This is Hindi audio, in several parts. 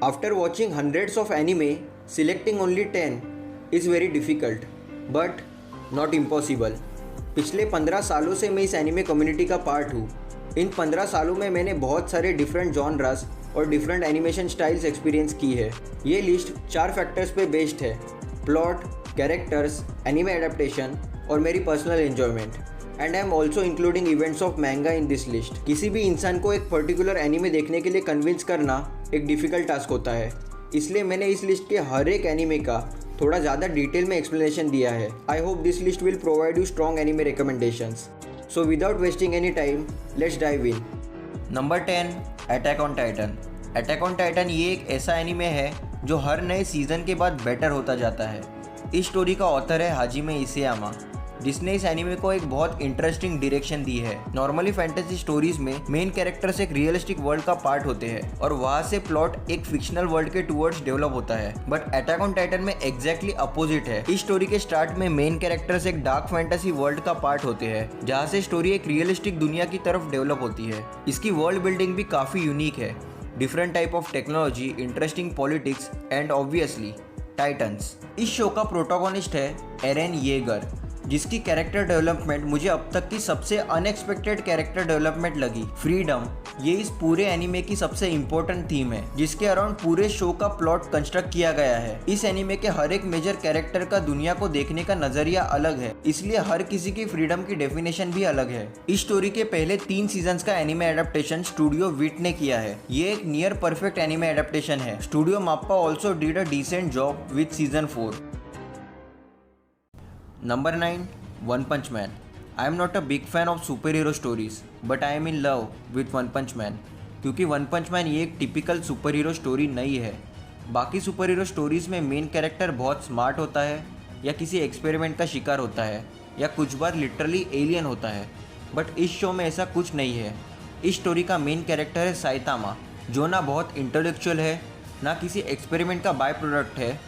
After watching hundreds of anime, selecting only 10 is very difficult, but not impossible. पिछले 15 सालों से मैं इस एनिमे कम्युनिटी का पार्ट हूँ। इन 15 सालों में मैंने बहुत सारे डिफरेंट जॉनरास और डिफरेंट एनिमेशन स्टाइल्स एक्सपीरियंस की है। ये लिस्ट 4 फैक्टर्स पे बेस्ड है: प्लॉट, कैरेक्टर्स, एनिमे एडेप्टेशन और मेरी personal enjoyment. And I am also including events of manga in this list. किसी भी इंसान को एक पर्टिकुलर एनिमे देखने के लिए कन्विंस करना एक डिफ़िकल्ट टास्क होता है, इसलिए मैंने इस लिस्ट के हर एक एनिमे का थोड़ा ज़्यादा डिटेल में एक्सप्लेनेशन दिया है। I hope this list will provide you strong anime recommendations. So without wasting any time, let's dive in. Number 10, attack on Titan. Attack on Titan ये एक ऐसा एनिमे है जो हर नए सीज़न के बाद बेटर होता जाता है। इस स्टोरी का ऑथर है हाजिमे इसेयामा, जिसने इस एनिमे को एक बहुत इंटरेस्टिंग डायरेक्शन दी है। नॉर्मली फैंटेसी स्टोरीज में मेन कैरेक्टर्स एक रियलिस्टिक वर्ल्ड का पार्ट होते हैं और वहाँ से प्लॉट एक फिक्शनल वर्ल्ड के टूवर्ड्स डेवलप होता है, बट अटैक ऑन टाइटन में एग्जैक्टली अपोजिट है। इस स्टोरी के स्टार्ट में मेन कैरेक्टर्स एक डार्क फैंटेसी वर्ल्ड का पार्ट होते हैं, जहाँ से स्टोरी एक रियलिस्टिक दुनिया की तरफ डेवलप होती है। इसकी वर्ल्ड बिल्डिंग भी काफ़ी यूनिक है, different type of technology, interesting politics and obviously titans. इस शो का प्रोटोगोनिस्ट है एरेन येगर, जिसकी कैरेक्टर डेवलपमेंट मुझे अब तक की सबसे अनएक्सपेक्टेड कैरेक्टर डेवलपमेंट लगी। फ्रीडम ये इस पूरे एनिमे की सबसे इम्पोर्टेंट थीम है, जिसके अराउंड पूरे शो का प्लॉट कंस्ट्रक्ट किया गया है। इस एनिमे के हर एक मेजर कैरेक्टर का दुनिया को देखने का नजरिया अलग है, इसलिए हर किसी की फ्रीडम की डेफिनेशन भी अलग है। इस स्टोरी के पहले 3 सीजन्स का एनिमे एडेप्टेशन स्टूडियो विट ने किया है। ये एक नियर परफेक्ट एनिमे एडेप्टेशन है। Studio MAPPA also did a decent job with season 4। Number 9, one punch man. I am not a big fan of superhero stories, but I am in love with one punch man, क्योंकि वन पंच मैन ये एक टिपिकल सुपर हीरो स्टोरी नहीं है। बाकी सुपर हीरो स्टोरीज़ में मेन कैरेक्टर बहुत स्मार्ट होता है या किसी एक्सपेरिमेंट का शिकार होता है या कुछ बार लिटरली एलियन होता है, बट इस शो में ऐसा कुछ नहीं है। इस स्टोरी का मेन कैरेक्टर है साइतामा, जो ना बहुत इंटेलेक्चुअल है, ना किसी एक्सपेरिमेंट का बाय प्रोडक्ट है,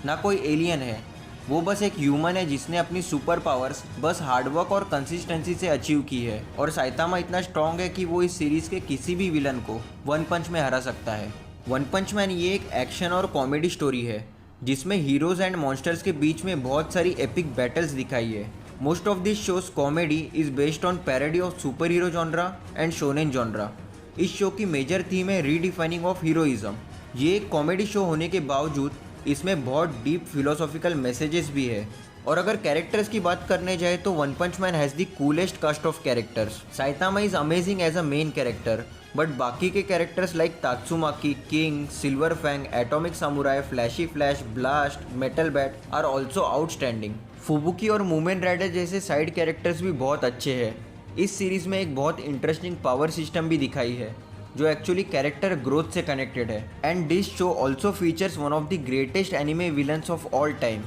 ना कोई एलियन है। वो बस एक ह्यूमन है जिसने अपनी सुपर पावर्स बस हार्डवर्क और कंसिस्टेंसी से अचीव की है। और साइतामा इतना स्ट्रॉन्ग है कि वो इस सीरीज़ के किसी भी विलन को वन पंच में हरा सकता है। वन पंच मैन ये एक एक्शन और कॉमेडी स्टोरी है, जिसमें हीरोज़ एंड मॉन्स्टर्स के बीच में बहुत सारी एपिक बैटल्स दिखाई है। Most of this shows comedy is based on parody of super hero genre and shonen genre. इस शो की मेजर थीम है रीडिफाइनिंग ऑफ हीरोइज्म। ये एक कॉमेडी शो होने के बावजूद इसमें बहुत डीप फिलोसॉफिकल मैसेजेस भी है। और अगर कैरेक्टर्स की बात करने जाए तो one punch man has the coolest cast of characters. Saitama is amazing as a main character, but बाकी के characters like Tatsumaki, King, Silver Fang, Atomic Samurai, Flashy Flash, Blast, Metal Bat are also outstanding. Fubuki और मूमेन राइडर जैसे साइड कैरेक्टर्स भी बहुत अच्छे हैं। इस सीरीज़ में एक बहुत इंटरेस्टिंग पावर सिस्टम भी दिखाई है, जो एक्चुअली कैरेक्टर ग्रोथ से कनेक्टेड है। And this show also features one of the greatest anime villains of all time,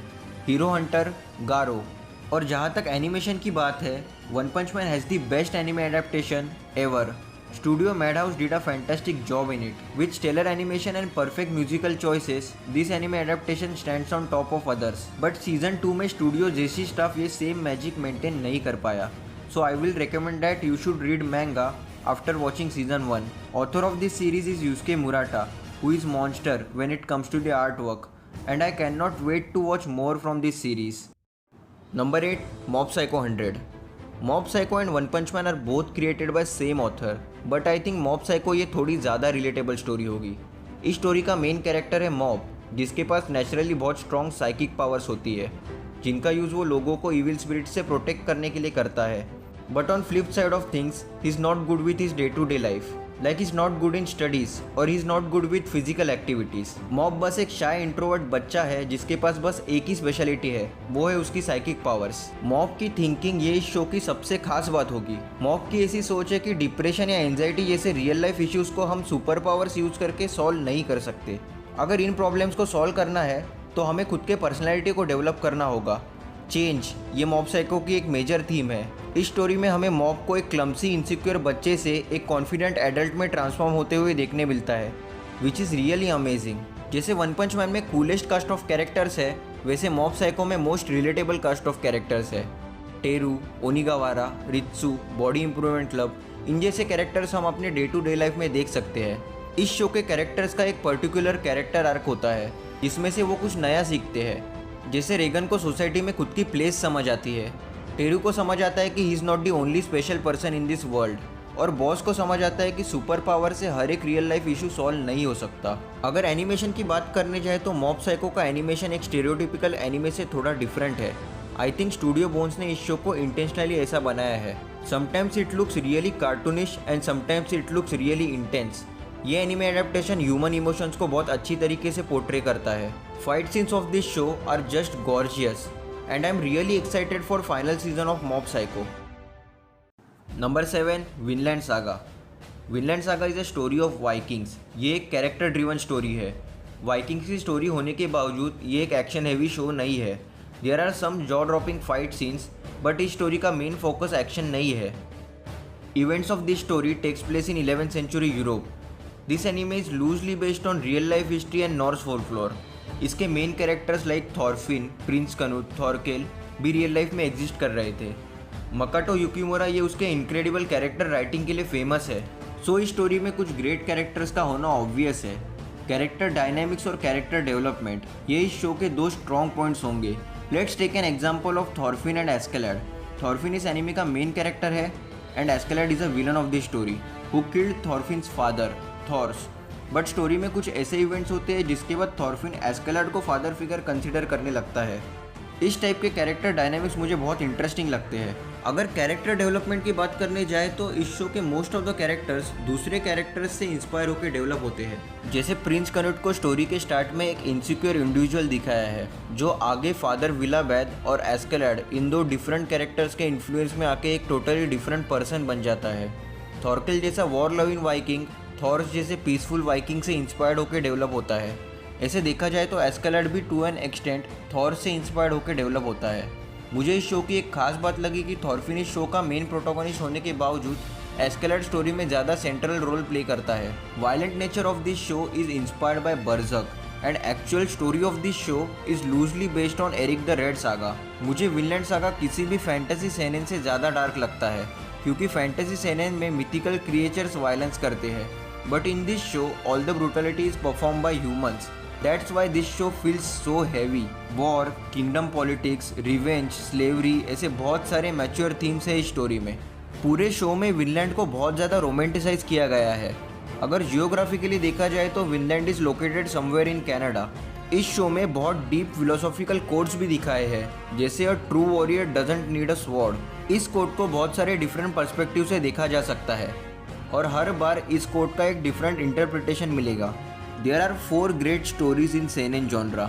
Hero Hunter Garou. और जहाँ तक एनिमेशन की बात है, one punch man has the best anime adaptation ever. Studio Madhouse did a fantastic job in it with stellar animation and perfect musical choices. This anime adaptation stands on top of others, but season 2 में स्टूडियो जैसी स्टाफ ये सेम मैजिक मेंटेन नहीं कर पाया। So I will recommend that you should read manga after watching season 1. Author of this series is Yusuke Murata, who is monster when it comes to the artwork, and I cannot wait to watch more from this series. Number 8, Mob Psycho 100. Mob Psycho and One Punch Man are both created by same author, but I think Mob Psycho ये थोड़ी ज़्यादा relatable story होगी। इस स्टोरी का मेन कैरेक्टर है मॉब, जिसके पास नेचुरली बहुत स्ट्रॉन्ग साइकिक पावर्स होती है, जिनका यूज़ वो लोगों को इविल स्पिरिट से प्रोटेक्ट करने के लिए करता है। But on flip side of things, he's not good with his day-to-day life. Like he's not good in studies or he's not good with physical activities. Mob बस एक शाय इंट्रोवर्ट बच्चा है जिसके पास बस एक ही स्पेशलिटी है, वो है उसकी साइकिक पावर्स। मॉब की थिंकिंग ये इस शो की सबसे खास बात होगी। मॉब की ऐसी सोच है कि डिप्रेशन या एंजाइटी जैसे रियल लाइफ इश्यूज को हम सुपर पावर्स यूज करके सॉल्व नहीं कर सकते। अगर इन प्रॉब्लम्स को सॉल्व करना है तो हमें खुद के पर्सनैलिटी को डेवलप करना होगा। चेंज ये मॉब साइको की एक मेजर थीम है। इस स्टोरी में हमें मॉब को एक क्लम्सी इनसिक्योर बच्चे से एक कॉन्फिडेंट एडल्ट में ट्रांसफॉर्म होते हुए देखने मिलता है, विच इज़ रियली अमेजिंग। जैसे वन पंच मैन में कूलेस्ट कास्ट ऑफ कैरेक्टर्स है, वैसे मॉब साइको में most relatable cast of characters है। Teru, Onigawara, Ritsu, body improvement club, इन जैसे कैरेक्टर्स हम अपने डे टू डे लाइफ में देख सकते हैं। इस शो के कैरेक्टर्स का एक पर्टिकुलर कैरेक्टर आर्क होता है जिसमें से वो कुछ नया सीखते हैं। जैसे रेगन को सोसाइटी में खुद की प्लेस समझ आती है, टेरू को समझ आता है कि he is not the only special person in this world, और बॉस को समझ आता है कि सुपर पावर से हर एक रियल लाइफ इशू सॉल्व नहीं हो सकता। अगर एनिमेशन की बात करने जाए तो मॉब साइको का एनिमेशन एक स्टेरियोटिपिकल एनिमे से थोड़ा डिफरेंट है। आई थिंक स्टूडियो बोन्स ने इस शो को इंटेंशनली ऐसा बनाया है। Sometimes it looks really cartoonish and sometimes it looks really intense. ये एनिमे एडेप्टेशन ह्यूमन इमोशंस को बहुत अच्छी तरीके से पोर्ट्रे करता है। Fight scenes of this show are just gorgeous and I am really excited for final season of mob psycho. Number 7, Vinland saga. Vinland saga is a story of Vikings. ये एक कैरेक्टर ड्रिवन स्टोरी है। वाइकिंग्स की स्टोरी होने के बावजूद ये एक एक्शन हैवी शो नहीं है। There are some jaw dropping fight scenes, but इस स्टोरी का मेन फोकस एक्शन नहीं है। Events of this story takes place in 11th century Europe. This anime is loosely based on real life history and Norse folklore. इसके main characters like Thorfinn, prince Canute, Thorkell भी रियल लाइफ में एग्जिस्ट कर रहे थे। मकाटो युकिमुरा ये उसके इनक्रेडिबल कैरेक्टर राइटिंग के लिए फेमस है। सो इस स्टोरी में कुछ ग्रेट कैरेक्टर्स का होना ऑब्वियस है। कैरेक्टर डायनामिक्स और कैरेक्टर डेवलपमेंट ये इस शो के दो स्ट्रॉन्ग पॉइंट्स होंगे। Let's take an example of Thorfinn and Askeladd. Thorfinn इस एनिमे का मेन कैरेक्टर है and Askeladd is a villain of this story who killed Thorfinn's father Thors. But story में कुछ ऐसे इवेंट्स होते हैं जिसके बाद थॉरफिन एस्केलैड को फादर फिगर कंसिडर करने लगता है। इस टाइप के कैरेक्टर डायनामिक्स मुझे बहुत इंटरेस्टिंग लगते हैं। अगर कैरेक्टर डेवलपमेंट की बात करने जाए तो इस शो के मोस्ट ऑफ द कैरेक्टर्स दूसरे कैरेक्टर्स से इंस्पायर होकर डेवलप होते हैं। जैसे प्रिंस कनूट को स्टोरी के स्टार्ट में एक इनसिक्योर इंडिविजुअल दिखाया है जो आगे फादर विलाबैद और एस्केलैड इन दो डिफरेंट कैरेक्टर्स के इन्फ्लुएंस में आके एक टोटली डिफरेंट पर्सन बन जाता है। थॉरकेल जैसा वॉर लविंग वाइकिंग थॉर्स जैसे पीसफुल वाइकिंग से इंस्पायर्ड होकर डेवलप होता है। ऐसे देखा जाए तो एस्केलैड भी टू एन एक्सटेंट थॉर्स से इंस्पायर्ड होकर डेवलप होता है। मुझे इस शो की एक खास बात लगी कि थॉरफिन इस शो का मेन प्रोटोगोनिस्ट होने के बावजूद एस्केलैड स्टोरी में ज़्यादा सेंट्रल रोल प्ले करता है। Violent nature of this show is inspired by Berserk and actual story of this show is loosely based on Erik the Red saga. मुझे विनलैंड सागा किसी भी फैंटेसी सेनेन से ज़्यादा डार्क लगता है क्योंकि फैंटेसी सेनेन में मिथिकल क्रिएचर्स वायलेंस करते हैं, but in this show all the brutality is perform by humans. That's why this show feels so heavy. War, kingdom politics, revenge, slavery ऐसे बहुत सारे मैच्योर थीम्स है इस स्टोरी में। पूरे शो में विनलैंड को बहुत ज़्यादा रोमांटिसाइज किया गया है। अगर जियोग्राफिकली देखा जाए तो Vinland is located somewhere in Canada. इस शो में बहुत डीप फिलोसॉफिकल कोट्स भी दिखाए हैं, जैसे a true warrior doesn't need a sword. इस कोट को बहुत सारे डिफरेंट पर्सपेक्टिव से देखा जा सकता है और हर बार इस कोट का एक डिफरेंट इंटरप्रिटेशन मिलेगा। There are 4 great stories in seinen genre: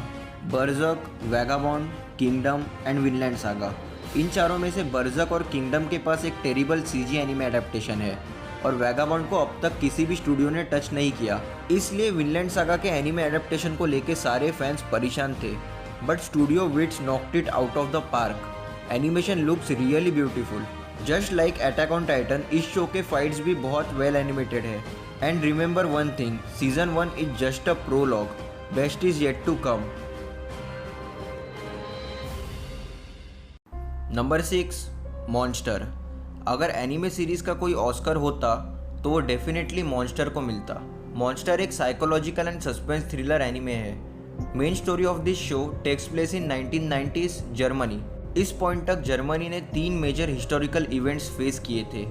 Berserk, Vagabond, Kingdom and Vinland Saga. इन चारों में से बर्जर्क और किंगडम के पास एक टेरिबल सीजी एनिमे एडेप्टेशन है और वैगाबॉन्ड को अब तक किसी भी स्टूडियो ने टच नहीं किया। इसलिए विनलैंड सागा के एनिमे एडेप्टेशन को लेके सारे फैंस परेशान थे, but studio Wits knocked it out of the park. Animation looks really beautiful. Just like attack on Titan, इस शो के फाइट्स भी बहुत वेल एनिमेटेड है। And remember one thing, season 1 is just a prologue. Best is yet to come. Number 6, monster. अगर एनिमे सीरीज का कोई ऑस्कर होता तो वो डेफिनेटली मॉन्स्टर को मिलता। मॉन्स्टर एक psychological and suspense thriller anime है। Main story of this show takes place in 1990s Germany. इस पॉइंट तक जर्मनी ने 3 मेजर हिस्टोरिकल इवेंट्स फेस किए थे: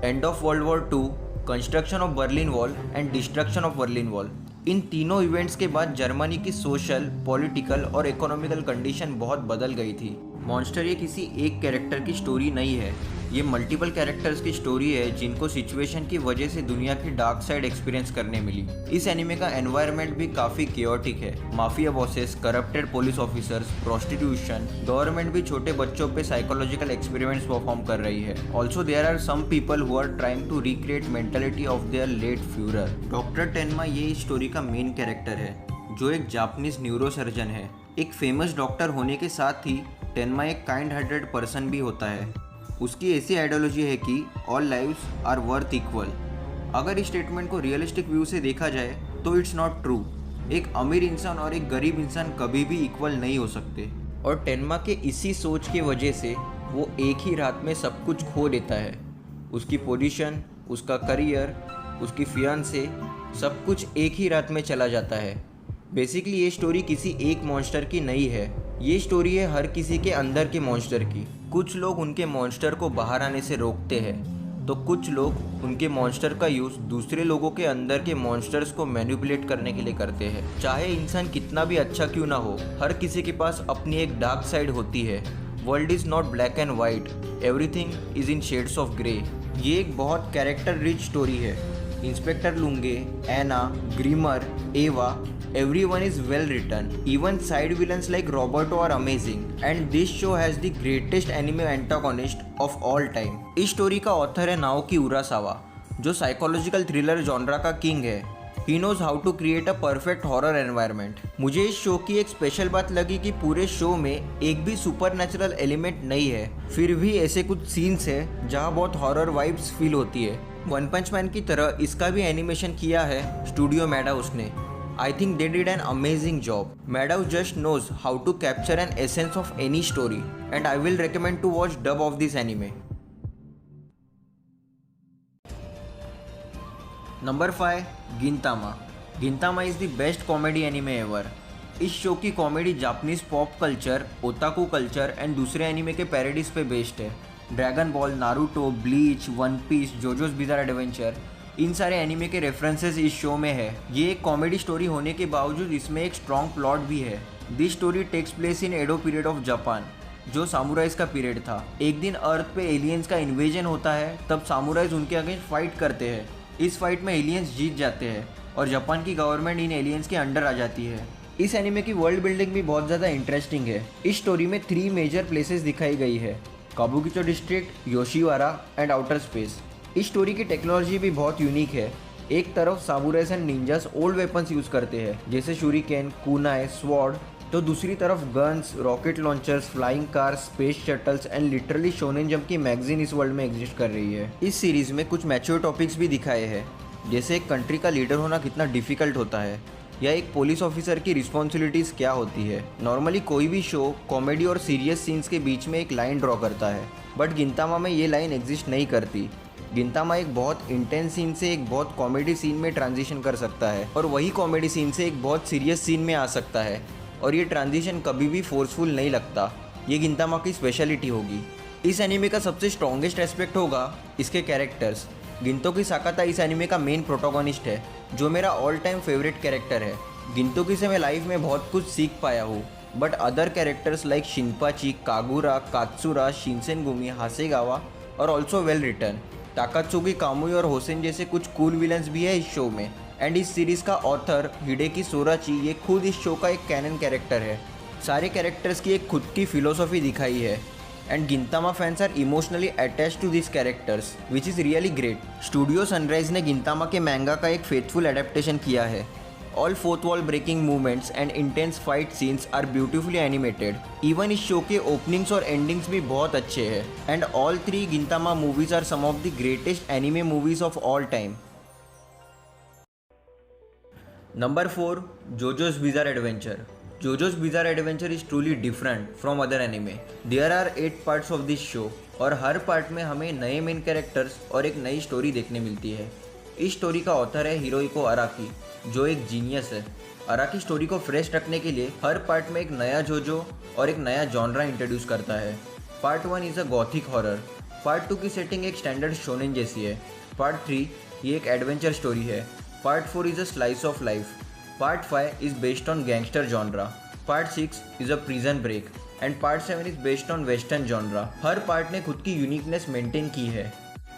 end of world war 2, construction of Berlin wall and destruction of Berlin wall. इन तीनों इवेंट्स के बाद जर्मनी की सोशल, पॉलिटिकल और इकोनॉमिकल कंडीशन बहुत बदल गई थी। मॉन्स्टर ये किसी एक कैरेक्टर की स्टोरी नहीं है, ये मल्टीपल कैरेक्टर्स की स्टोरी है जिनको सिचुएशन की वजह से दुनिया की डार्क साइड एक्सपीरियंस करने मिली। इस एनिमे का एनवायरनमेंट भी काफ़ी केओटिक है। Mafia bosses, corrupted police officers, prostitution, government भी छोटे बच्चों पे साइकोलॉजिकल एक्सपेरिमेंट्स परफॉर्म कर रही है। Also there are some people who are trying to recreate mentality of their late fuhrer. Doctor Tenma ये इस स्टोरी का मेन कैरेक्टर है, जो एक जापानीज न्यूरोसर्जन है। एक फेमस डॉक्टर होने के साथ ही टेनमा एक काइंड हार्टेड पर्सन भी होता है। उसकी ऐसी आइडियोलॉजी है कि all lives are worth equal. अगर इस स्टेटमेंट को रियलिस्टिक व्यू से देखा जाए तो इट्स नॉट ट्रू। एक अमीर इंसान और एक गरीब इंसान कभी भी इक्वल नहीं हो सकते, और टेनमा के इसी सोच की वजह से वो एक ही रात में सब कुछ खो देता है। उसकी पोजीशन, उसका करियर, उसकी फियांसे, सब कुछ एक ही रात में चला जाता है। बेसिकली ये स्टोरी किसी एक मॉन्स्टर की नहीं है, ये स्टोरी है हर किसी के अंदर के मॉन्स्टर की। कुछ लोग उनके मॉन्स्टर को बाहर आने से रोकते हैं, तो कुछ लोग उनके मॉन्स्टर का यूज़ दूसरे लोगों के अंदर के मॉन्स्टर्स को मैनिपुलेट करने के लिए करते हैं। चाहे इंसान कितना भी अच्छा क्यों ना हो, हर किसी के पास अपनी एक डार्क साइड होती है। World is not black and white, everything is in shades of grey. ये एक बहुत कैरेक्टर रिच स्टोरी है। इंस्पेक्टर लुंगे, एना, ग्रीमर, एवा, everyone is well written. Even side villains like Roberto are amazing. And this show has the greatest anime antagonist of all time. इस स्टोरी का ऑथर है नाओकी उरासावा, जो साइकोलॉजिकल थ्रिलर जॉनरा का किंग है। He knows how to create a perfect horror environment. मुझे इस शो की एक स्पेशल बात लगी कि पूरे शो में एक भी सुपर एलिमेंट नहीं है, फिर भी ऐसे कुछ सीन्स है जहाँ बहुत हॉरर वाइब्स फील होती है। वन पंच मैन की तरह इसका भी एनिमेशन किया है स्टूडियो मैडाउस ने। I think they did an amazing job. Madhouse just knows how to capture an essence of any story, and I will recommend to watch dub of this anime. Number 5, Gintama. Gintama is the best comedy anime ever. इस शो की comedy Japanese pop culture, otaku culture and दूसरे एनिमे के पैरोडीज पे बेस्ड है। Dragon Ball, Naruto, Bleach, One Piece, JoJo's बिज़ार Adventure, इन सारे एनिमे के रेफरेंसेस इस शो में है। ये एक कॉमेडी स्टोरी होने के बावजूद इसमें एक स्ट्रॉन्ग प्लॉट भी है। This story takes place in Edo period of Japan, जो सामुराइज का पीरियड था। एक दिन अर्थ पे एलियंस का इन्वेजन होता है, तब सामुराइज उनके अगेंस्ट फाइट करते हैं। इस फाइट में एलियंस जीत जाते हैं और जापान की गवर्नमेंट इन एलियंस के अंडर आ जाती है। इस एनिमे की वर्ल्ड बिल्डिंग भी बहुत ज़्यादा इंटरेस्टिंग है। इस स्टोरी में 3 मेजर प्लेसेस दिखाई गई है, Kabukicho district, Yoshiwara and outer space. इस स्टोरी की टेक्नोलॉजी भी बहुत यूनिक है। एक तरफ samurais and ninjas old weapons use करते हैं जैसे शूरिकेन, कुनाई, स्वॉर्ड, तो दूसरी तरफ guns, rocket launchers, flying cars, space shuttles and literally Shonen Jump की मैगजीन इस वर्ल्ड में एग्जिस्ट कर रही है। इस सीरीज में कुछ मैच्योर टॉपिक्स भी दिखाए हैं, जैसे एक कंट्री का लीडर होना कितना डिफिकल्ट होता है, या एक पुलिस ऑफिसर की रिस्पॉन्सिबिलिटीज़ क्या होती है। नॉर्मली कोई भी शो कॉमेडी और सीरियस सीन्स के बीच में एक लाइन ड्रॉ करता है, बट गिंतामा में ये लाइन एग्जिस्ट नहीं करती। गिंतामा एक बहुत इंटेंस सीन से एक बहुत कॉमेडी सीन में ट्रांजिशन कर सकता है, और वही कॉमेडी सीन से एक बहुत सीरियस सीन में आ सकता है, और ये ट्रांजिशन कभी भी फोर्सफुल नहीं लगता। ये गिंतामा की स्पेशलिटी होगी। इस एनिमे का सबसे स्ट्रॉन्गेस्ट एस्पेक्ट होगा इसके कैरेक्टर्स। गिंतोकी साकाता इस एनिमे का मेन प्रोटोगोनिस्ट है, जो मेरा ऑल टाइम फेवरेट कैरेक्टर है। गिंतोकी से मैं लाइफ में बहुत कुछ सीख पाया हूँ, but other characters like Shinpachi, Kagura, Katsura, Shinsengumi, Hasegawa और also well written. Takasugi, Kamui और होसेन जैसे कुछ कूल विलन्स भी है इस शो में। एंड इस सीरीज़ का ऑथर हिडेकी सोराची, ये खुद इस शो का एक कैनन कैरेक्टर है। सारे कैरेक्टर्स की एक खुद की फिलोसॉफी दिखाई है, and Gintama fans are emotionally attached to this characters, which is really great. Studio Sunrise ने गिंतामा के मैंगा का एक फेथफुल एडेप्टेशन किया है। All fourth wall breaking movements and intense fight scenes are beautifully animated. Even इस शो के ओपनिंग्स और एंडिंग्स भी बहुत अच्छे हैं। And all 3 Gintama movies are some of the greatest anime movies of all time. Number 4, JoJo's बिज़ार adventure. JoJo's बिज़ार adventure is truly different from other anime. There are 8 parts of this show, और हर पार्ट में हमें नए मेन कैरेक्टर्स और एक नई स्टोरी देखने मिलती है। इस स्टोरी का ऑथर है हिरोहिको अराकी, जो एक जीनियस है। अराकी स्टोरी को फ्रेश रखने के लिए हर पार्ट में एक नया जोजो और एक नया जॉनरा इंट्रोड्यूस करता है। Part 1 is a Gothic horror. Part 2 की सेटिंग एक स्टैंडर्ड शोनेन जैसी है। पार्ट 3 ये एक एडवेंचर स्टोरी है। Part 4 is a slice of life. Part 5 is based on gangster genre. Part 6 is a prison break, and part 7 is based on western genre. हर पार्ट ने खुद की यूनिकनेस मेंटेन की है।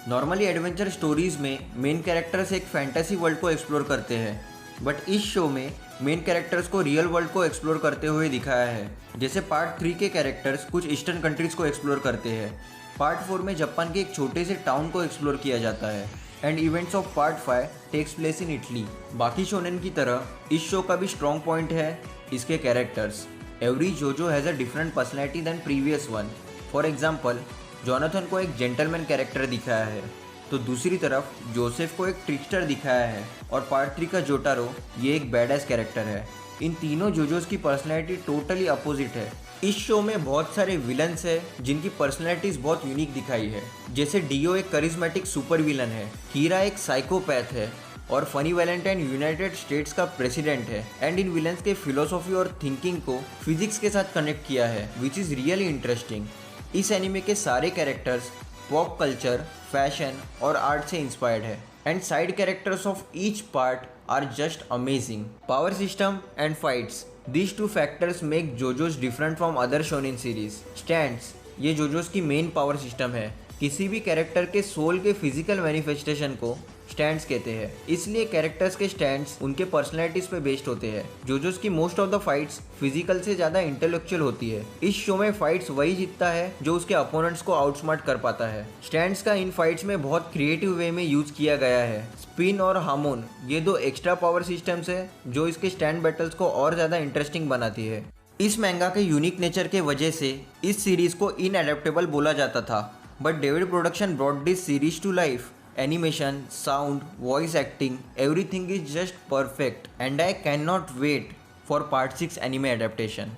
नॉर्मली एडवेंचर स्टोरीज़ में मेन कैरेक्टर्स एक फैंटेसी वर्ल्ड को एक्सप्लोर करते हैं, बट इस शो में मेन कैरेक्टर्स को रियल वर्ल्ड को एक्सप्लोर करते हुए दिखाया है। जैसे पार्ट 3 के कैरेक्टर्स कुछ ईस्टर्न कंट्रीज़ को एक्सप्लोर करते हैं। पार्ट 4 में जापान के एक छोटे से टाउन को एक्सप्लोर किया जाता है, and events of part 5 takes place in Italy. बाकी शोनेन की तरह इस शो का भी स्ट्रॉन्ग पॉइंट है इसके characters. Every JoJo has a different personality than previous one. For example, Jonathan को एक जेंटलमैन कैरेक्टर दिखाया है, तो दूसरी तरफ जोसेफ को एक ट्रिकस्टर दिखाया है, और पार्ट 3 का जोटारो ये एक बैडएस कैरेक्टर है। इन तीनों जोजोस की पर्सनैलिटी टोटली अपोजिट है। इस शो में बहुत सारे विलन्स हैं जिनकी पर्सनैलिटीज बहुत यूनिक दिखाई है। जैसे डीओ एक करिश्मेटिक सुपर विलन है, कीरा एक साइकोपैथ है और फनी वैलेंटाइन यूनाइटेड स्टेट्स का प्रेसिडेंट है। एंड इन विलन्स के फिलोसॉफी और थिंकिंग को फिजिक्स के साथ कनेक्ट किया है, विच इज़ रियली इंटरेस्टिंग। इस एनिमे के सारे कैरेक्टर्स पॉप कल्चर, फैशन और आर्ट से इंस्पायर्ड है and side characters of each part are just amazing. Power system and fights, these two factors make JoJo's different from other shonen series. Stands, ये जोजोस की मेन पावर सिस्टम है। किसी भी कैरेक्टर के सोल के फिजिकल मैनिफेस्टेशन को स्टैंड्स कहते हैं, इसलिए कैरेक्टर्स के स्टैंड्स उनके पर्सनैलिटीज पे बेस्ड होते हैं। जोजोस की most of the fights physical से ज़्यादा इंटेलेक्चुअल होती है। इस शो में फाइट्स वही जीतता है जो उसके अपोनेंट्स को आउटस्मार्ट कर पाता है। स्टैंड्स का इन फाइट्स में बहुत क्रिएटिव वे में यूज किया गया है। स्पिन और हार्मोन, ये दो एक्स्ट्रा पावर सिस्टम्स है जो इसके स्टैंड बैटल्स को और ज़्यादा इंटरेस्टिंग बनाती है। इस मैंगा के यूनिक नेचर के वजह से इस सीरीज को इनएडेप्टेबल बोला जाता था, but David production brought this series to life. Animation, sound, voice acting, everything is just perfect and I cannot wait for part 6 anime adaptation.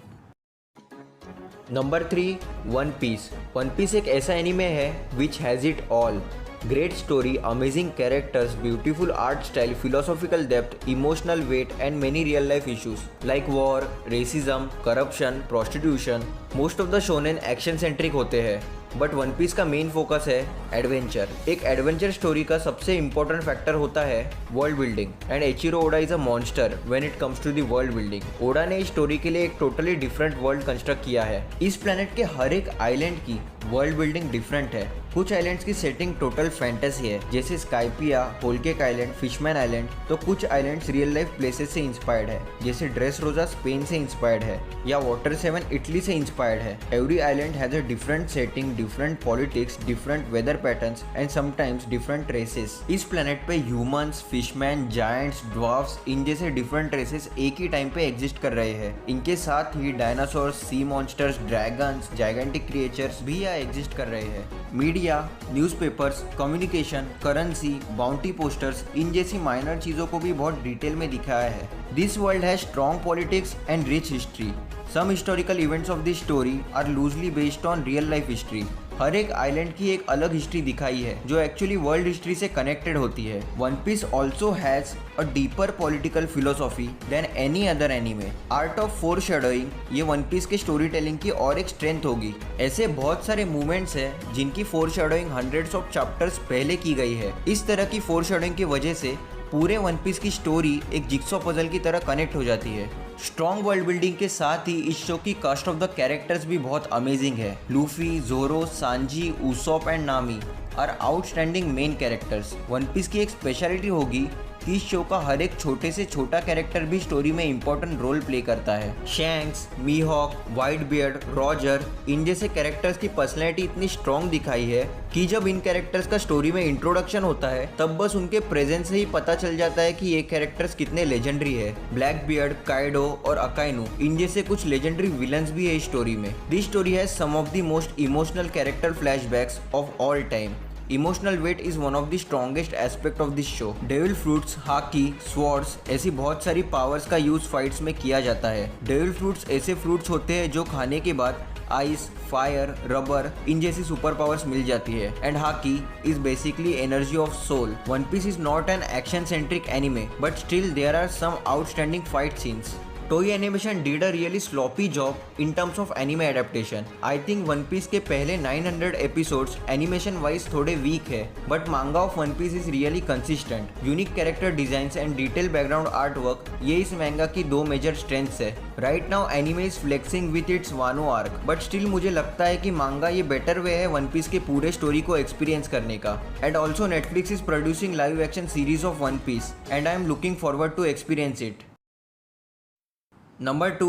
Number 3, One Piece. One Piece एक ऐसा एनिमे है which has it all. Great story, amazing characters, beautiful art style, philosophical depth, emotional weight and many real life issues like war, racism, corruption, prostitution. Most of the shonen action centric होते हैं, बट वन पीस का मेन फोकस है एडवेंचर। एक एडवेंचर स्टोरी का सबसे इंपॉर्टेंट फैक्टर होता है world building and Eiichiro Oda is a monster when it comes to the world building. Oda ने इस स्टोरी के लिए एक टोटली डिफरेंट वर्ल्ड कंस्ट्रक्ट किया है। इस प्लेनेट के हर एक आइलैंड की वर्ल्ड बिल्डिंग डिफरेंट है। कुछ आइलैंड्स की सेटिंग टोटल फैंटेसी है, जैसे स्काइपिया, होलकेक आइलैंड, फिशमैन आइलैंड। तो कुछ आइलैंड्स रियल लाइफ प्लेसेस से इंस्पायर्ड है, जैसे ड्रेस रोजा स्पेन से इंस्पायर्ड है या वाटर 7 इटली से इंस्पायर्ड है। Every island has a different setting, different politics, different weather patterns and sometimes different races. इस प्लेनेट पे ह्यूमंस, फिशमैन, जायंट्स, ड्वार्फ्स, इन जैसे डिफरेंट रेसेस एक ही टाइम पे एग्जिस्ट कर रहे हैं। इनके साथ ही dinosaurs, sea monsters, dragons, gigantic creatures भी यहाँ एग्जिस्ट कर रहे हैं। Media, newspapers, communication, currency, bounty posters, इन जैसी माइनर चीज़ों को भी बहुत डिटेल में दिखाया है। This world has strong politics and rich history. Some historical events of this story are loosely based on real life history. हर एक आइलैंड की एक अलग हिस्ट्री दिखाई है जो एक्चुअली वर्ल्ड हिस्ट्री से कनेक्टेड होती है। One piece also has a deeper political philosophy than any other anime. Art of foreshadowing, ये वन पीस के स्टोरी टेलिंग की और एक स्ट्रेंथ होगी। ऐसे बहुत सारे मूवमेंट्स हैं जिनकी फोरशैडोइंग हंड्रेड्स ऑफ चैप्टर्स पहले की गई है। इस तरह की फोरशैडोइंग की वजह से पूरे वन पीस की स्टोरी एक जिक्सॉ पजल की तरह कनेक्ट हो जाती है। स्ट्रॉन्ग वर्ल्ड बिल्डिंग के साथ ही इस शो की कास्ट ऑफ द कैरेक्टर्स भी बहुत अमेजिंग है। Luffy, Zoro, Sanji, Usopp and Nami are outstanding main characters. One piece की एक स्पेशलिटी होगी कि इस शो का हर एक छोटे से छोटा कैरेक्टर भी स्टोरी में इंपॉर्टेंट रोल प्ले करता है। शैंक्स, मीहॉक, वाइट बियर्ड, रॉजर, इन जैसे कैरेक्टर्स की पर्सनैलिटी इतनी स्ट्रॉन्ग दिखाई है कि जब इन कैरेक्टर्स का स्टोरी में इंट्रोडक्शन होता है तब बस उनके प्रेजेंस से ही पता चल जाता है कि ये कैरेक्टर्स कितने लेजेंडरी है। ब्लैक बियर्ड, काइडो और अकाइनू, इन जैसे कुछ लेजेंडरी विलन्स भी है इस स्टोरी में। This story has some of the most emotional character flashbacks of all time. Emotional weight is one of the strongest aspect of this show. Devil fruits, haki, swords, ऐसी बहुत सारी पावर्स का यूज फाइट्स में किया जाता है। डेविल फ्रूट्स ऐसे फ्रूट्स होते हैं जो खाने के बाद आइस, फायर, रबर, इन जैसी सुपर पावर्स मिल जाती है। And haki is basically energy of soul. One piece is not an action centric anime but still there are some outstanding fight scenes. Toei Animation did a really sloppy job in terms of anime adaptation. I think One Piece के पहले 900 episodes animation wise थोड़े weak है, but manga of One Piece is really consistent. Unique character designs and detailed background artwork, ये इस manga की दो major strengths है. Right now anime is flexing with its Wano arc, but still मुझे लगता है कि manga ये better way है One Piece के पूरे story को experience करने का. And also Netflix is producing live action series of One Piece, and I am looking forward to experience it. Number 2,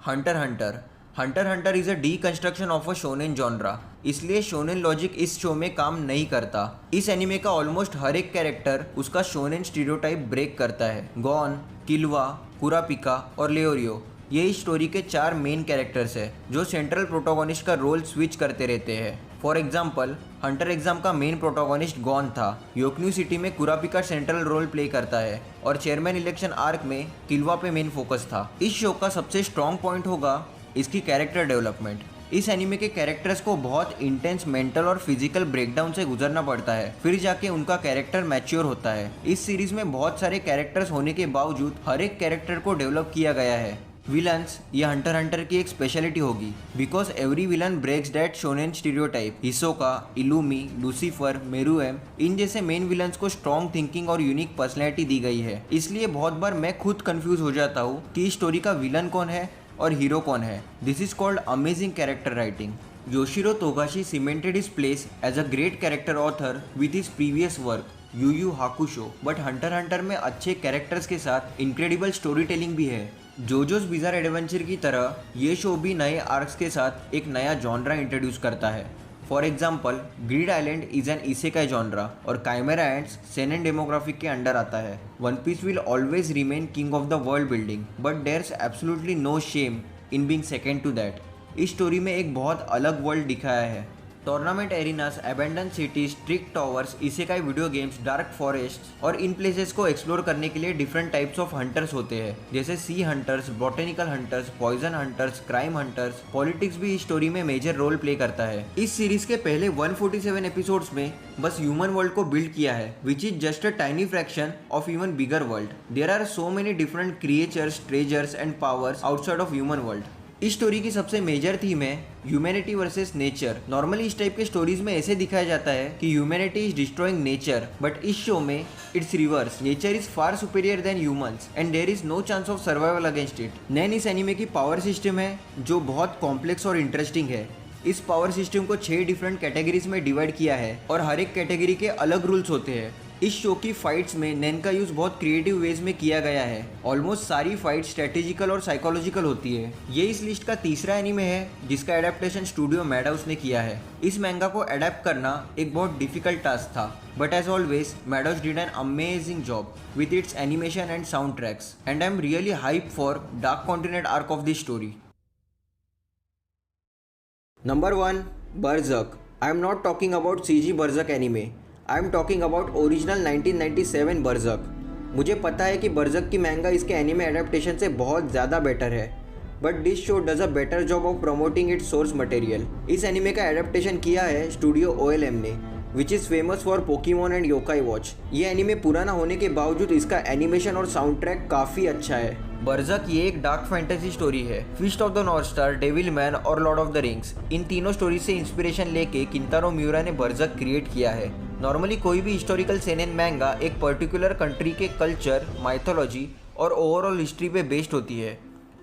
Hunter Hunter. Hunter Hunter is a deconstruction of a shonen genre, इसलिए शोनेन लॉजिक इस शो में काम नहीं करता। इस एनिमे का ऑलमोस्ट हर एक कैरेक्टर उसका शोनेन स्टीरियोटाइप ब्रेक करता है। गॉन, किलवा, कुरापिका और लेओरियो, ये इस स्टोरी के 4 मेन कैरेक्टर्स हैं जो सेंट्रल प्रोटोगोनिस्ट का रोल स्विच करते रहते हैं। फॉर एग्जाम्पल हंटर एग्जाम का मेन प्रोटोगोनिस्ट गॉन था। योकन्यू सिटी में कुरापिका सेंट्रल रोल प्ले करता है और चेयरमैन इलेक्शन आर्क में किलवा पे मेन फोकस था। इस शो का सबसे स्ट्रॉन्ग पॉइंट होगा इसकी कैरेक्टर डेवलपमेंट। इस एनिमे के कैरेक्टर्स को बहुत इंटेंस मेंटल और फिजिकल ब्रेकडाउन से गुजरना पड़ता है, फिर जाके उनका कैरेक्टर मैच्योर होता है। इस सीरीज में बहुत सारे कैरेक्टर्स होने के बावजूद हर एक कैरेक्टर को डेवलप किया गया है। विलन्स, ये हंटर की एक स्पेशलिटी होगी, because every villain breaks that shonen stereotype. Hisoka, Illumi, Lucifer, Meruem, इन जैसे मेन विलन्स को स्ट्रॉन्ग थिंकिंग और यूनिक पर्सनैलिटी दी गई है। इसलिए बहुत बार मैं खुद कंफ्यूज हो जाता हूँ कि इस स्टोरी का विलन कौन है और हीरो कौन है। This is called amazing character writing. Yoshihiro Togashi cemented his place as a great character author with his previous work Yu Yu Hakusho, but hunter में अच्छे कैरेक्टर्स के साथ इनक्रेडिबल स्टोरी टेलिंग भी है। जोजोस बिजार एडवेंचर की तरह ये शो भी नए आर्क्स के साथ एक नया जॉनरा इंट्रोड्यूस करता है। For example, Greed Island is an isekai genre और काइमेरा एंड्स सेनेन डेमोग्राफिक के अंडर आता है। One piece will always remain king of the world building, but there's absolutely no shame in being second to that. इस स्टोरी में एक बहुत अलग वर्ल्ड दिखाया है। Tournament arenas, abandon cities, trick towers, isekai video games, dark forest और इन प्लेसेस को एक्सप्लोर करने के लिए डिफरेंट टाइप्स ऑफ हंटर्स होते हैं, जैसे sea hunters, botanical hunters, poison hunters, crime hunters. Politics भी इस स्टोरी में मेजर रोल प्ले करता है। इस सीरीज के पहले 147 एपिसोड्स में बस ह्यूमन वर्ल्ड को बिल्ड किया है, which is just a tiny fraction of even bigger world. There are so many different creatures, treasures and powers outside of human world. इस स्टोरी की सबसे मेजर थीम है ह्यूमैनिटी वर्सेस नेचर। नॉर्मली इस टाइप के स्टोरीज में ऐसे दिखाया जाता है कि humanity is destroying nature, but इस शो में it's reverse. Nature is far superior than humans and there is no chance of survival against it. Nen इस एनिमे की पावर सिस्टम है जो बहुत कॉम्प्लेक्स और इंटरेस्टिंग है। इस पावर सिस्टम को 6 डिफरेंट कैटेगरीज में डिवाइड किया है और हर एक कैटेगरी के अलग रूल्स होते हैं। इस शो की फाइट्स में नैन का यूज बहुत क्रिएटिव वेज में किया गया है। ऑलमोस्ट सारी फाइट स्ट्रेटेजिकल और साइकोलॉजिकल होती है। ये इस लिस्ट का तीसरा एनिमे है जिसका एडेप्टेशन स्टूडियो मैडहाउस ने किया है। इस मैंगा को अडेप्ट करना एक बहुत डिफिकल्ट टास्क था, but as always Madhouse did an amazing job with its animation and soundtracks, and I am really hype for Dark Continent arc of this story. Number 1, Berserk. I am not talking about CG Berserk anime. I am talking about original 1997 Berserk. मुझे पता है कि Berserk की मैंगा इसके एनिमे एडेप्टेशन से बहुत ज़्यादा बेटर है, but this show does a better job of promoting it's source material. इस एनिमे का एडेप्टेशन किया है स्टूडियो OLM ने, which is famous for Pokemon and yokai watch. ये एनिमे पुराना होने के बावजूद इसका एनिमेशन और साउंड ट्रैक काफ़ी अच्छा है। बर्जक ये एक डार्क फैंटेसी स्टोरी है। Fist of the North Star, Devil Man और लॉर्ड ऑफ द रिंग्स, इन तीनों स्टोरी से इंस्पिरेशन लेके किंतारो मिउरा ने बर्जक क्रिएट किया है। नॉर्मली कोई भी हिस्टोरिकल सेनेन मैंगा एक पर्टिकुलर कंट्री के कल्चर, माइथोलॉजी और ओवरऑल हिस्ट्री पे बेस्ड होती है,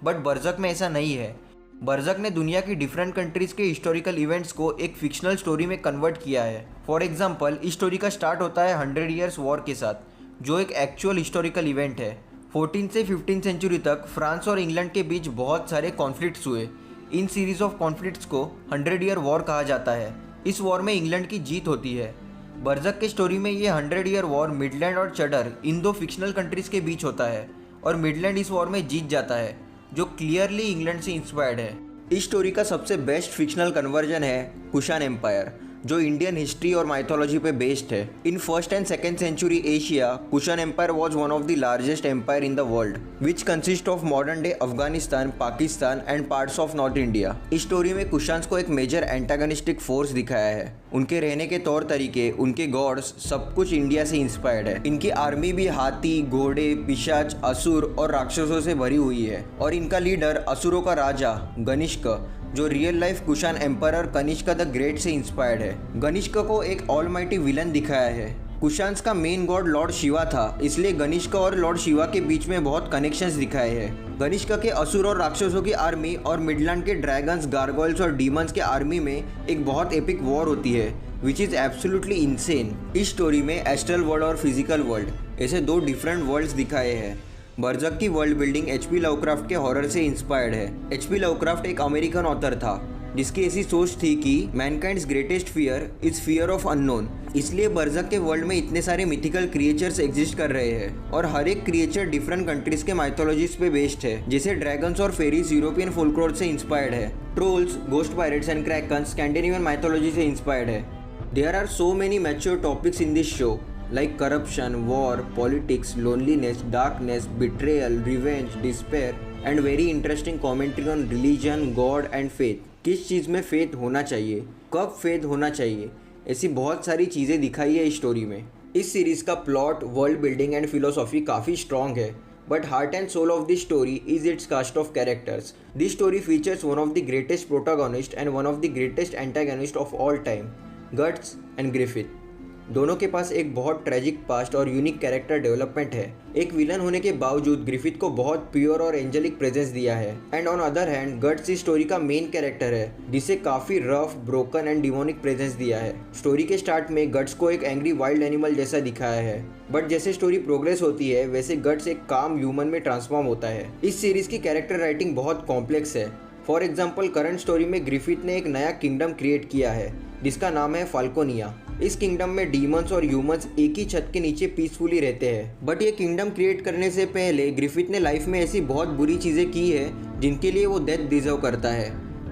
बट बर्जक में ऐसा नहीं है। बर्जक ने दुनिया की डिफरेंट कंट्रीज़ के हिस्टोरिकल इवेंट्स को एक फिक्शनल स्टोरी में कन्वर्ट किया है। फॉर एग्जांपल, इस स्टोरी का स्टार्ट होता है 100 ईयर्स वॉर के साथ, जो एक एक्चुअल हिस्टोरिकल इवेंट है। 14 से 15 सेंचुरी तक फ्रांस और इंग्लैंड के बीच बहुत सारे कॉन्फ्लिक्ट्स हुए। इन सीरीज ऑफ कॉन्फ्लिक्ट्स को 100 ईयर वॉर कहा जाता है। इस वॉर में इंग्लैंड की जीत होती है। बर्जक के स्टोरी में ये 100 ईयर वॉर मिडलैंड और चडर इन दो फिक्शनल कंट्रीज़ के बीच होता है, और मिडलैंड इस वॉर में जीत जाता है, जो क्लियरली इंग्लैंड से इंस्पायर्ड है। इस स्टोरी का सबसे बेस्ट फिक्शनल कन्वर्जन है कुशान एम्पायर, जो इंडियन हिस्ट्री और माइथोलॉजी पे बेस्ड है। In first and second century Asia, Kushan empire was one of the largest empire in the world, which consist of modern day Afghanistan, Pakistan and parts of north India. इस स्टोरी में कुशान्स को एक मेजर एंटागनिस्टिक फोर्स दिखाया है। उनके रहने के तौर तरीके, उनके गॉड्स, सब कुछ इंडिया से इंस्पायर्ड है। इनकी आर्मी भी हाथी, घोड़े, पिशाच, असुर और राक्षसों से भरी हुई है, और इनका लीडर असुरों का राजा गनिष्क, जो real life Kushan emperor Kanishka the great से इंस्पायर्ड है। गनिष्क को एक ऑलमाइटी विलन दिखाया है। कुशान्स का मेन गॉड लॉर्ड शिवा था, इसलिए गनिष्क और लॉर्ड शिवा के बीच में बहुत कनेक्शंस दिखाए हैं। गनिष्क के असुर और राक्षसों की आर्मी और मिडलैंड के ड्रैगन्स, गार्गोयल्स और डीमंस के आर्मी में एक बहुत एपिक वॉर होती है, विच इज़ एब्सोल्युटली इंसेन। इस स्टोरी में एस्ट्रल वर्ल्ड और फिजिकल वर्ल्ड ऐसे दो डिफरेंट वर्ल्ड्स दिखाए हैं। बर्जक की वर्ल्ड बिल्डिंग HP लवक्राफ्ट के हॉरर से इंस्पायर्ड है। HP लवक्राफ्ट एक अमेरिकन ऑथर था जिसकी ऐसी सोच थी कि mankind's greatest fear is fear of unknown. इसलिए बर्जक के वर्ल्ड में इतने सारे मिथिकल क्रिएचर्स एग्जिस्ट कर रहे हैं, और हर एक क्रिएचर डिफरेंट कंट्रीज के माइथोलॉजीज पे बेस्ड है। जैसे ड्रैगन्स और फेरीज यूरोपियन फोल्कलोर से इंस्पायर्ड है। Trolls, ghost pirates and krakens Scandinavian mythology से इंस्पायर्ड है। There are so many mature topics in this show, like corruption, war, politics, loneliness, darkness, betrayal, revenge, despair, and very interesting commentary on religion, God and faith. किस चीज़ में फेथ होना चाहिए, कब फेथ होना चाहिए, ऐसी बहुत सारी चीज़ें दिखाई है इस स्टोरी में। इस सीरीज़ का plot, world building and philosophy काफ़ी स्ट्रॉन्ग है, but heart and soul of this story is its cast of characters. This story features one of the greatest protagonists and one of the greatest antagonists of all time, Guts and Griffith. दोनों के पास एक बहुत ट्रेजिक पास्ट और यूनिक कैरेक्टर डेवलपमेंट है। एक विलन होने के बावजूद ग्रिफिथ को बहुत प्योर और एंजेलिक प्रेजेंस दिया है। And on other hand guts इस स्टोरी का मेन कैरेक्टर है, जिसे काफी rough, broken and demonic presence दिया है। स्टोरी के स्टार्ट में गट्स को एक एंग्री वाइल्ड एनिमल जैसा दिखाया है, बट जैसे स्टोरी प्रोग्रेस होती है वैसे गट्स एक काम ह्यूमन में ट्रांसफॉर्म होता है। इस सीरीज की कैरेक्टर राइटिंग बहुत कॉम्प्लेक्स है। फॉर एग्जाम्पल करंट स्टोरी में ग्रिफिथ ने एक नया किंगडम क्रिएट किया है जिसका नाम है फाल्कोनिया। इस किंगडम में डीमंस और ह्यूमंस एक ही छत के नीचे पीसफुली रहते हैं। बट ये किंगडम क्रिएट करने से पहले ग्रिफिथ ने लाइफ में ऐसी बहुत बुरी चीज़ें की है जिनके लिए वो डेथ डिजर्व करता है।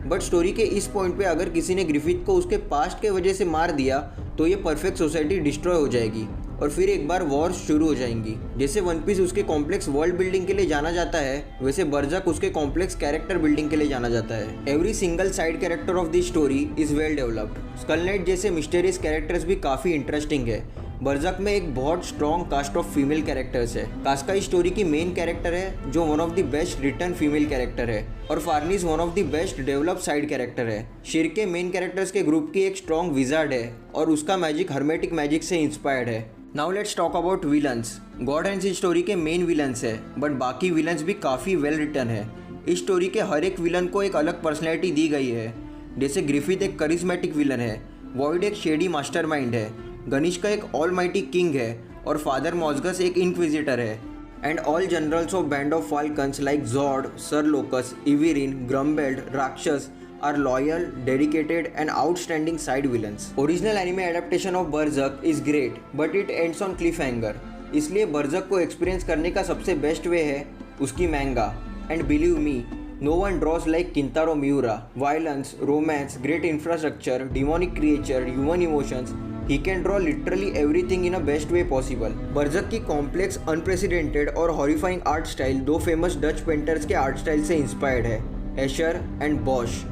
बट स्टोरी के इस पॉइंट पे अगर किसी ने ग्रिफिथ को उसके पास्ट के वजह से मार दिया तो ये परफेक्ट सोसाइटी डिस्ट्रॉय हो जाएगी और फिर एक बार वॉर शुरू हो जाएंगी। जैसे वन पीस उसके कॉम्प्लेक्स वर्ल्ड बिल्डिंग के लिए जाना जाता है, वैसे बर्जक उसके कॉम्प्लेक्स कैरेक्टर बिल्डिंग के लिए जाना जाता है। Every single side character of this story is well developed. Skull knight जैसे मिस्टीरियस कैरेक्टर्स भी काफ़ी इंटरेस्टिंग है। बर्जक में एक बहुत strong cast of female characters है। कास्का इस स्टोरी की मेन कैरेक्टर है जो one of the best written female character है, और Farnese one of the best developed side character है। शिरके मेन कैरेक्टर्स के ग्रुप की एक स्ट्रॉन्ग विजार्ड है और उसका मैजिक हर्मेटिक मैजिक से इंस्पायर्ड है। Now let's talk about villains. God hands इस स्टोरी के मेन विलन्स है, बट बाकी विलन्स भी काफ़ी वेल रिटर्न है। इस स्टोरी के हर एक विलन को एक अलग पर्सनैलिटी दी गई है। जैसे ग्रिफिथ एक करिज्मेटिक विलन है, वॉइड एक शेडी मास्टरमाइंड है, गनिश का एक ऑलमाइटी किंग है और फादर मॉजगस एक इंक्विजिटर है। And all generals of band of falcons like Zodd, sir Locus, Irvine, Grunbeld, Rakshas are loyal, dedicated and outstanding side villains. Original anime adaptation of Berserk is great, but it ends on cliffhanger. इसलिए बर्जक को एक्सपीरियंस करने का सबसे बेस्ट वे है उसकी manga. And believe me, no one draws like Kintaro Miura. Violence, romance, great infrastructure, demonic creature, human emotions. He can draw literally everything in a best way possible. Berserk की कॉम्प्लेक्स, अनप्रेसिडेंटेड और हॉरिफाइंग आर्ट स्टाइल दो फेमस डच पेंटर्स के आर्ट स्टाइल से इंस्पायर्ड है, एशर एंड बॉश।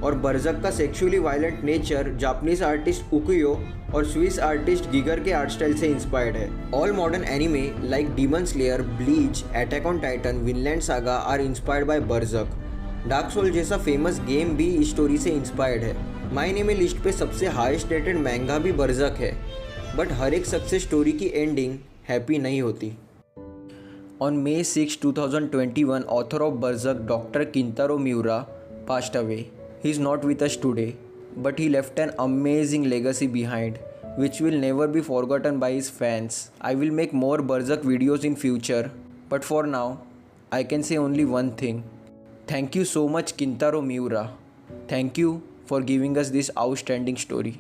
और बर्जक का sexually violent nature Japanese artist Ukiyo और स्विस आर्टिस्ट गिगर के आर्ट स्टाइल से इंस्पायर्ड है। All modern anime like Demon Slayer, Bleach, Attack on Titan, Vinland Saga are inspired by Berserk. Dark soul जैसा फेमस गेम भी इस स्टोरी से इंस्पायर्ड है। माय एनिमे लिस्ट पे सबसे हाईएस्ट रेटेड मैंगा भी बर्जक है, बट हर एक सक्सेस स्टोरी की एंडिंग हैप्पी नहीं होती। On May 6, 2021, author of Berserk doctor Kentaro Miura passed away. He is not with us today, but he left an amazing legacy behind, which will never be forgotten by his fans. I will make more Berserk videos in future, but for now, I can say only one thing. Thank you so much Kintaro Miura. Thank you for giving us this outstanding story.